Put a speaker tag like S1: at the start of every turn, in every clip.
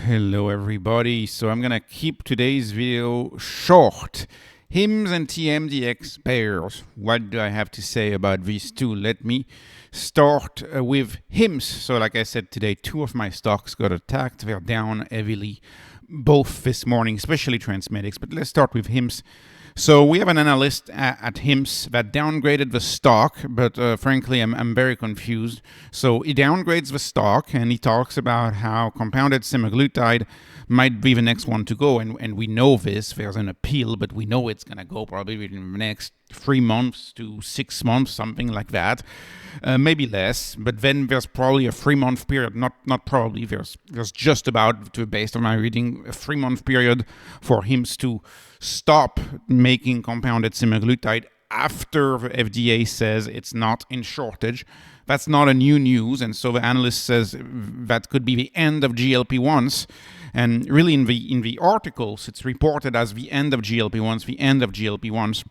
S1: Hello everybody. So I'm gonna keep today's video short. HIMS and TMDX pairs. What do I have to say about these two? Let me start with HIMS. So like I said today, two of my stocks got attacked. They're down heavily both this morning, especially TransMedics. But let's start with HIMS. So we have an analyst at HIMS that downgraded the stock, but frankly, I'm very confused. So he downgrades the stock and he talks about how compounded semaglutide might be the next one to go. And we know this, there's an appeal, but we know it's going to go probably within the next 3 months to 6 months, something like that. Maybe less, but then there's probably a 3-month period, not probably, there's just about, based on my reading, a 3-month period for HIMS to stop making compounded semaglutide after the FDA says it's not in shortage. That's not a new news, and so the analyst says that could be the end of GLP-1s. And really, in the articles, it's reported as the end of GLP-1s, the end of GLP-1s.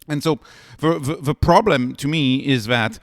S1: And so the problem to me is that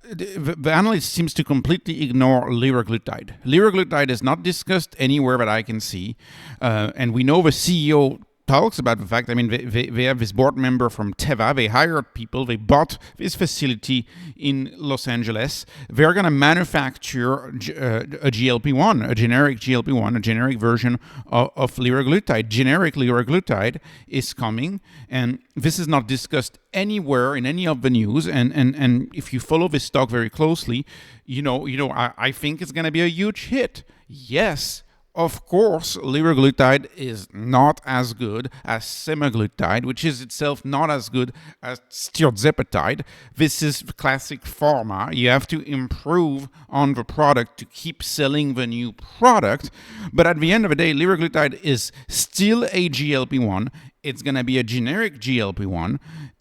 S1: the analyst seems to completely ignore liraglutide. Liraglutide is not discussed anywhere that I can see, and we know the CEO talks about the fact, I mean, they have this board member from Teva, they hired people, they bought this facility in Los Angeles, they're going to manufacture a GLP-1, a generic GLP-1, a generic version of liraglutide. Generic liraglutide is coming, and this is not discussed anywhere in any of the news, and if you follow this stock very closely, I think it's going to be a huge hit. Yes, of course, liraglutide is not as good as semaglutide, which is itself not as good as tirzepatide. This is classic pharma. You have to improve on the product to keep selling the new product. But at the end of the day, liraglutide is still a GLP-1. It's going to be a generic GLP-1.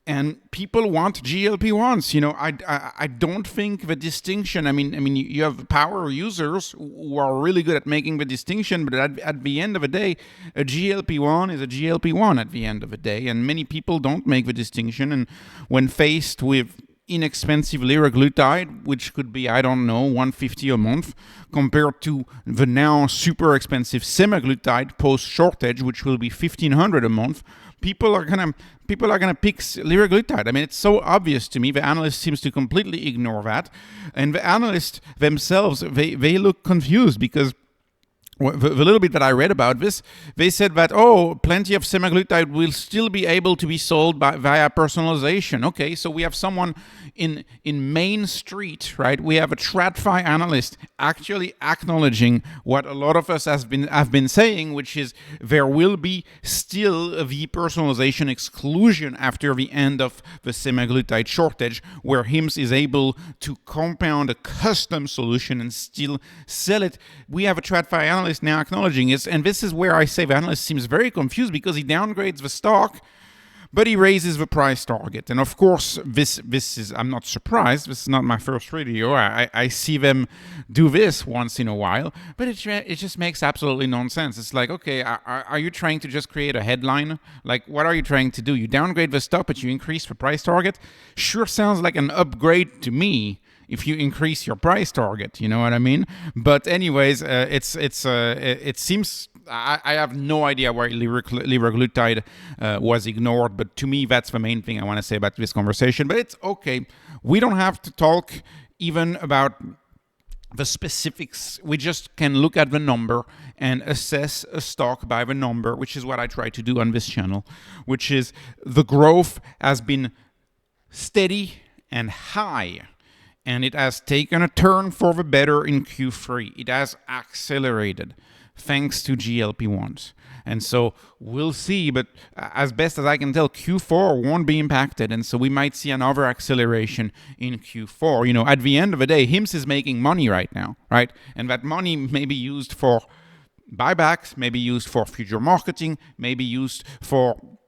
S1: And people want GLP-1s. I don't think the distinction, I mean, you have power users who are really good at making the distinction, but at the end of the day, a GLP-1 is a GLP-1 at the end of the day, and many people don't make the distinction. And when faced with inexpensive liraglutide, which could be, I don't know, $150 a month, compared to the now super expensive semaglutide post-shortage, which will be $1,500 a month, people are gonna pick liraglutide. I mean, it's so obvious to me. The analyst seems to completely ignore that, and the analysts themselves they look confused because the little bit that I read about this, they said that, plenty of semaglutide will still be able to be sold via personalization. Okay, so we have someone in Main Street, right? We have a TradFi analyst actually acknowledging what a lot of us have been saying, which is there will be still the personalization exclusion after the end of the semaglutide shortage, where HIMS is able to compound a custom solution and still sell it. We have a TradFi analyst now acknowledging it, and this is where I say the analyst seems very confused because he downgrades the stock, but he raises the price target. And of course, this is, I'm not surprised, this is not my first video, I see them do this once in a while, but it just makes absolutely nonsense. It's like, okay, are you trying to just create a headline? Like, what are you trying to do? You downgrade the stock, but you increase the price target? Sure sounds like an upgrade to me if you increase your price target, you know what I mean? But anyways, it seems, I have no idea why liraglutide was ignored, but to me, that's the main thing I want to say about this conversation. But it's okay. We don't have to talk even about the specifics. We just can look at the number and assess a stock by the number, which is what I try to do on this channel, which is the growth has been steady and high. And it has taken a turn for the better in Q3. It has accelerated thanks to GLP-1s. And so we'll see, but as best as I can tell, Q4 won't be impacted. And so we might see another acceleration in Q4. At the end of the day, HIMS is making money right now, right? And that money may be used for buybacks, may be used for future marketing, may be used for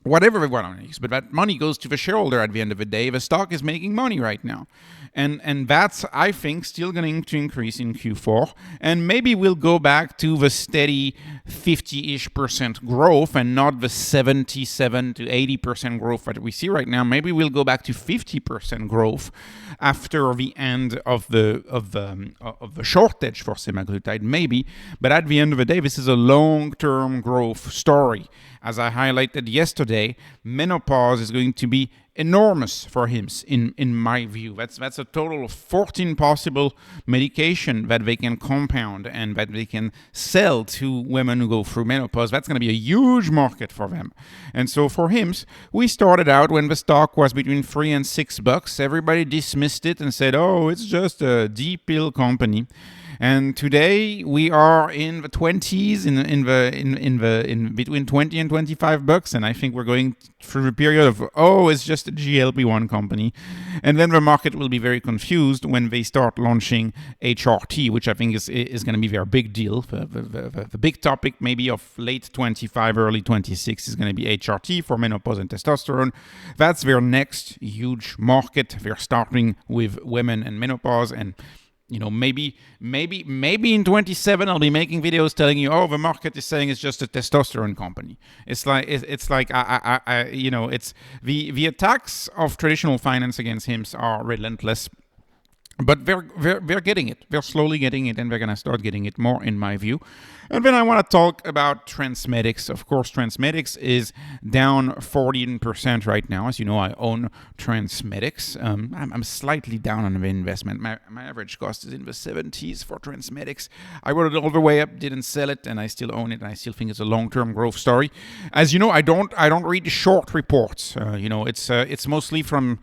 S1: whatever everyone makes, but that money goes to the shareholder at the end of the day. The stock is making money right now. And that's, I think, still going to increase in Q4. And maybe we'll go back to the steady 50-ish% growth and not the 77 to 80% growth that we see right now. Maybe we'll go back to 50% growth after the end of the shortage for semaglutide, maybe. But at the end of the day, this is a long-term growth story. As I highlighted yesterday, menopause is going to be enormous for HIMS, in my view. That's a total of 14 possible medication that they can compound and that they can sell to women who go through menopause. That's going to be a huge market for them. And so for HIMS, we started out when the stock was between $3 and $6. Everybody dismissed it and said, "Oh, it's just a D-pill company." And today we are in the 20s, in between 20 and $25, and I think we're going through a period of, oh, it's just a GLP-1 company. And then the market will be very confused when they start launching HRT, which I think is going to be their big deal. The big topic maybe of late 25, early 26 is going to be HRT for menopause and testosterone. That's their next huge market. They're starting with women and menopause, and maybe in 27 I'll be making videos telling you, oh, the market is saying it's just a testosterone company. It's like it's the attacks of traditional finance against HIMS are relentless. But they're getting it. They're slowly getting it, and they're going to start getting it more, in my view. And then I want to talk about TransMedics. Of course, TransMedics is down 14% right now. As you know, I own TransMedics. I'm slightly down on the investment. My average cost is in the 70s for TransMedics. I wrote it all the way up, didn't sell it, and I still own it, and I still think it's a long-term growth story. As you know, I don't read the short reports. It's mostly from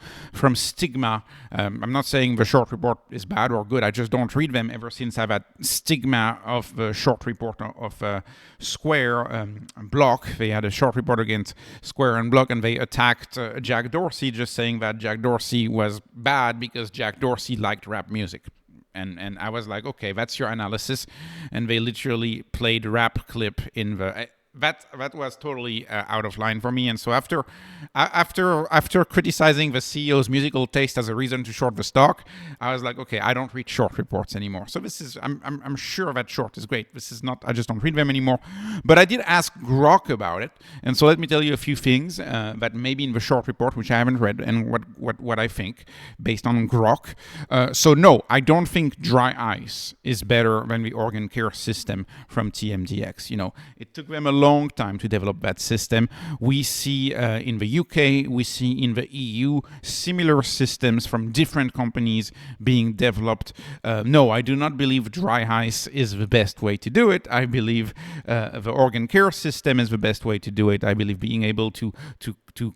S1: stigma. I'm not saying the short report is bad or good. I just don't read them ever since I've had stigma of the short report of Square Block. They had a short report against Square and Block, and they attacked Jack Dorsey, just saying that Jack Dorsey was bad because Jack Dorsey liked rap music. And I was like, okay, that's your analysis. And they literally played rap clip in the... That was totally out of line for me. And so after criticizing the CEO's musical taste as a reason to short the stock, I was like, okay, I don't read short reports anymore. So this is, I'm sure that short is great. This is not, I just don't read them anymore. But I did ask Grok about it. And so let me tell you a few things that maybe in the short report, which I haven't read, and what I think based on Grok. So no, I don't think dry ice is better than the organ care system from TMDX. It took them a long time to develop that system. We see in the UK, we see in the EU similar systems from different companies being developed. No, I do not believe dry ice is the best way to do it. I believe the organ care system is the best way to do it. I believe being able to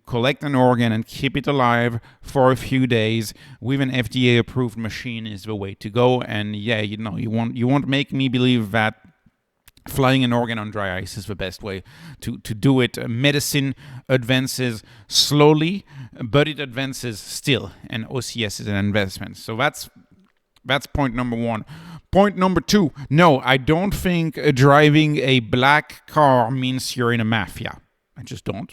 S1: collect an organ and keep it alive for a few days with an FDA-approved machine is the way to go. And yeah, you won't make me believe that flying an organ on dry ice is the best way to do it. Medicine advances slowly, but it advances still, and OCS is an investment. So that's point number one. Point number two, no, I don't think driving a black car means you're in a mafia. I just don't.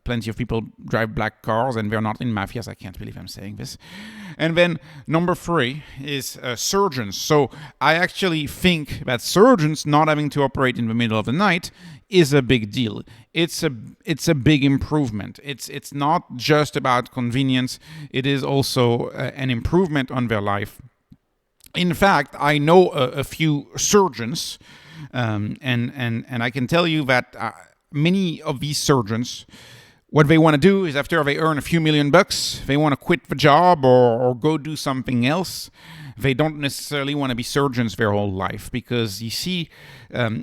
S1: Plenty of people drive black cars and they're not in mafias. I can't believe I'm saying this. And then number three is surgeons. So I actually think that surgeons not having to operate in the middle of the night is a big deal. It's a big improvement. It's not just about convenience. It is also an improvement on their life. In fact, I know a few surgeons, and I can tell you that many of these surgeons, what they want to do is after they earn a few $1,000,000, they want to quit the job or go do something else. They don't necessarily want to be surgeons their whole life because you see,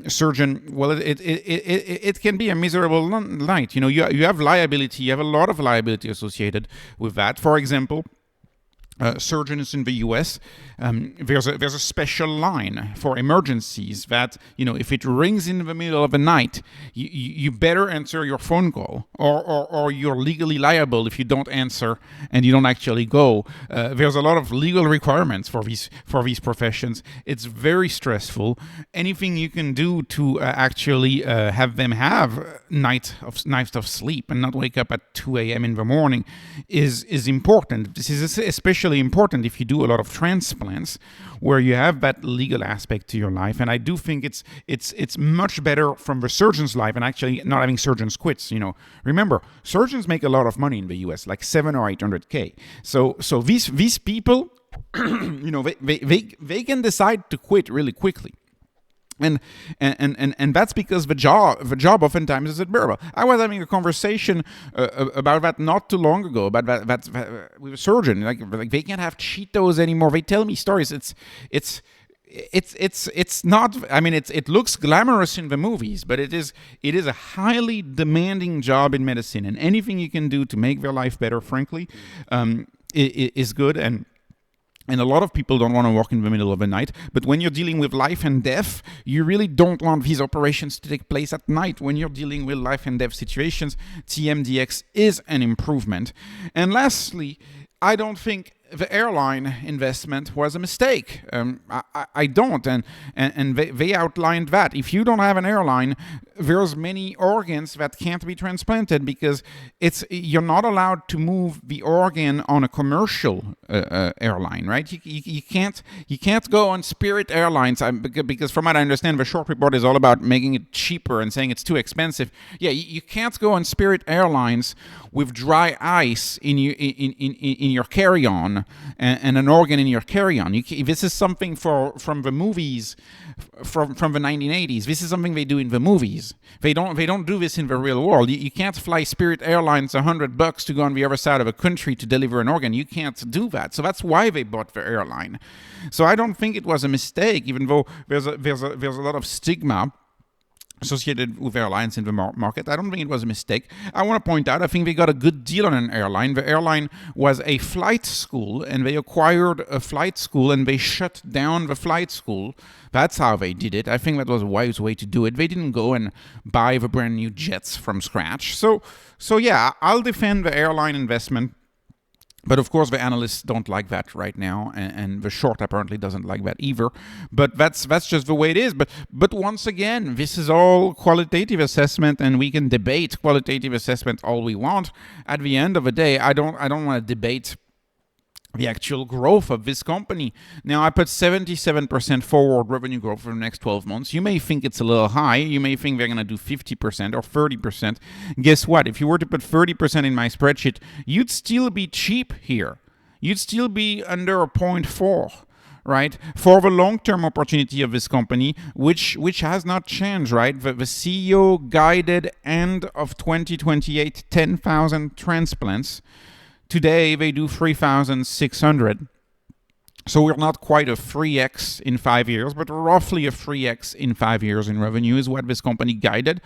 S1: surgeon, well, it can be a miserable night. You have liability, you have a lot of liability associated with that. For example, surgeons in the US, there's a special line for emergencies that, if it rings in the middle of the night, you better answer your phone call, or you're legally liable if you don't answer and you don't actually go. There's a lot of legal requirements for these professions. It's very stressful. Anything you can do to actually have them have nights of sleep and not wake up at 2 a.m. in the morning is important. This is especially important if you do a lot of transplants, where you have that legal aspect to your life. And I do think it's much better from the surgeon's life, and actually not having surgeons quits. Remember, surgeons make a lot of money in the US, like 700 or 800K. So these people, they can decide to quit really quickly. And that's because the job oftentimes is unbearable. I was having a conversation about that not too long ago, about that with a surgeon. Like they can't have Cheetos anymore. They tell me stories. It's not. I mean, it looks glamorous in the movies, but it is a highly demanding job in medicine. And anything you can do to make their life better, frankly, is good. And a lot of people don't want to work in the middle of the night. But when you're dealing with life and death, you really don't want these operations to take place at night. When you're dealing with life and death situations, TMDX is an improvement. And lastly, I don't think the airline investment was a mistake. I don't, and they outlined that. If you don't have an airline, there's many organs that can't be transplanted because you're not allowed to move the organ on a commercial airline, right? You can't go on Spirit Airlines because from what I understand, the short report is all about making it cheaper and saying it's too expensive. Yeah, you can't go on Spirit Airlines with dry ice in your carry-on and an organ in your carry-on. This is something from the movies from the 1980s. This is something they do in the movies. They don't do this in the real world. You can't fly Spirit Airlines $100 to go on the other side of a country to deliver an organ. You can't do that. So that's why they bought the airline. So I don't think it was a mistake, even though there's a lot of stigma associated with airlines in the market. I don't think it was a mistake. I want to point out, I think they got a good deal on an airline. The airline was a flight school, and they acquired a flight school, and they shut down the flight school. That's how they did it. I think that was a wise way to do it. They didn't go and buy the brand new jets from scratch. So yeah, I'll defend the airline investment. But of course, the analysts don't like that right now, and the short apparently doesn't like that either. But that's just the way it is. But once again, this is all qualitative assessment, and we can debate qualitative assessment all we want. At the end of the day, I don't want to debate the actual growth of this company. Now, I put 77% forward revenue growth for the next 12 months. You may think it's a little high. You may think they're going to do 50% or 30%. Guess what? If you were to put 30% in my spreadsheet, you'd still be cheap here. You'd still be under a 0.4. Right, for the long-term opportunity of this company, which has not changed, right? The CEO guided end of 2028, 10,000 transplants. Today, they do 3,600. So we're not quite a 3x in 5 years, but roughly a 3x in 5 years in revenue is what this company guided.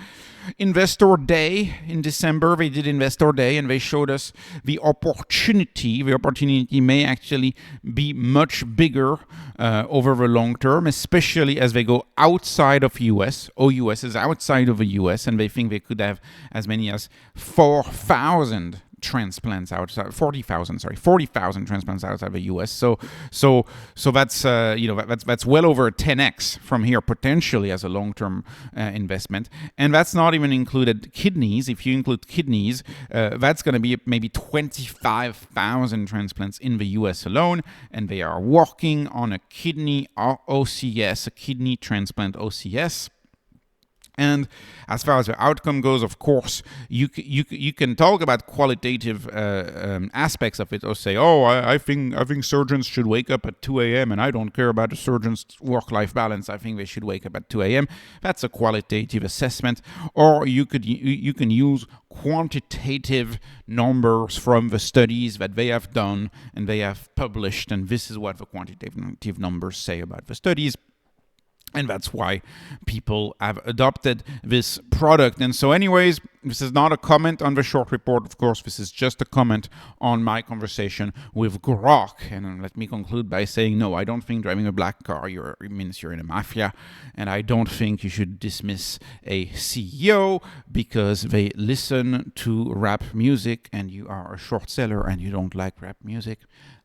S1: Investor Day in December, they did Investor Day, and they showed us the opportunity. The opportunity may actually be much bigger over the long term, especially as they go outside of US. OUS is outside of the US, and they think they could have as many as 4,000 transplants outside, 40,000 transplants outside the US. So that's that's well over 10x from here potentially as a long-term investment, and that's not even included kidneys. If you include kidneys, that's going to be maybe 25,000 transplants in the US alone, and they are working on a kidney OCS, a kidney transplant OCS. And as far as the outcome goes, of course, you can talk about qualitative aspects of it, or say, I think surgeons should wake up at 2 a.m. and I don't care about the surgeon's work-life balance. I think they should wake up at 2 a.m. That's a qualitative assessment. Or you can use quantitative numbers from the studies that they have done and they have published, and this is what the quantitative numbers say about the studies. And that's why people have adopted this product. And so anyways, this is not a comment on the short report, of course. This is just a comment on my conversation with Grok. And let me conclude by saying, no, I don't think driving a black car means you're in a mafia. And I don't think you should dismiss a CEO because they listen to rap music and you are a short seller and you don't like rap music.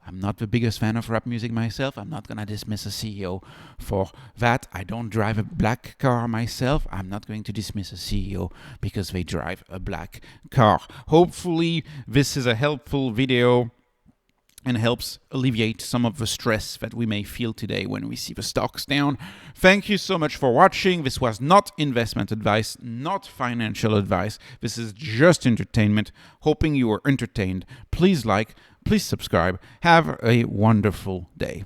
S1: I'm not the biggest fan of rap music myself. I'm not going to dismiss a CEO for that. I don't drive a black car myself. I'm not going to dismiss a CEO because they drive a black car. Hopefully, this is a helpful video and helps alleviate some of the stress that we may feel today when we see the stocks down. Thank you so much for watching. This was not investment advice, not financial advice. This is just entertainment. Hoping you were entertained. Please like, please subscribe. Have a wonderful day.